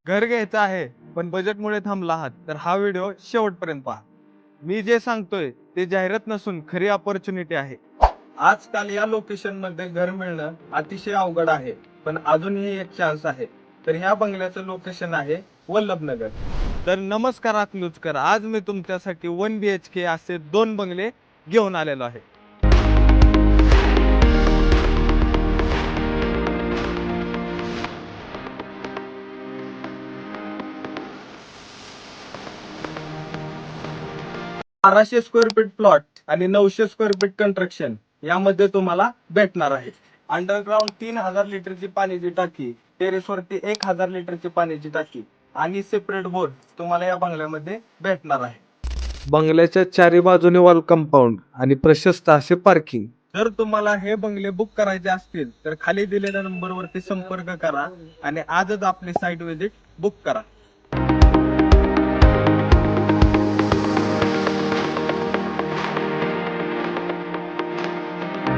घर घ्यायचं आहे पण बजेटमुळे थांबला आहात तर हा व्हिडिओ शेवटपर्यंत पहा. मी जे सांगतोय ते जाहिरात नसून खरी अपॉर्च्युनिटी आहे. आजकाल या लोकेशन मध्ये घर मिळणं अतिशय अवघड आहे, पण अजूनही एक चान्स आहे. तर ह्या बंगल्याचं लोकेशन आहे वल्लभनगर. तर नमस्कार अकलूजकर, आज मी तुमच्यासाठी 1 BHK असे 2 बंगले घेऊन आलेलो आहे. बाराशे स्क्वेअर फीट प्लॉट आणि 900 स्क्वेअर फीट कंस्ट्रक्शन यामध्ये तुम्हाला भेटणार आहे. अंडरग्राउंड 3000 लिटरची पाण्याची टाकी, टेरेस वरती 1000 लिटरची पाण्याची टाकी आणि सेपरेट बोर तुम्हाला या बंगल्यामध्ये भेटणार आहे. बंगल्याच्या चारी बाजूने वॉल कंपाऊंड आणि प्रशस्त असे पार्किंग. जर तुम्हाला हे बंगले बुक करायचे असतील तर खाली दिलेल्या नंबरवरती संपर्क करा आणि आजच आपली साईट व्हिजिट बुक करा.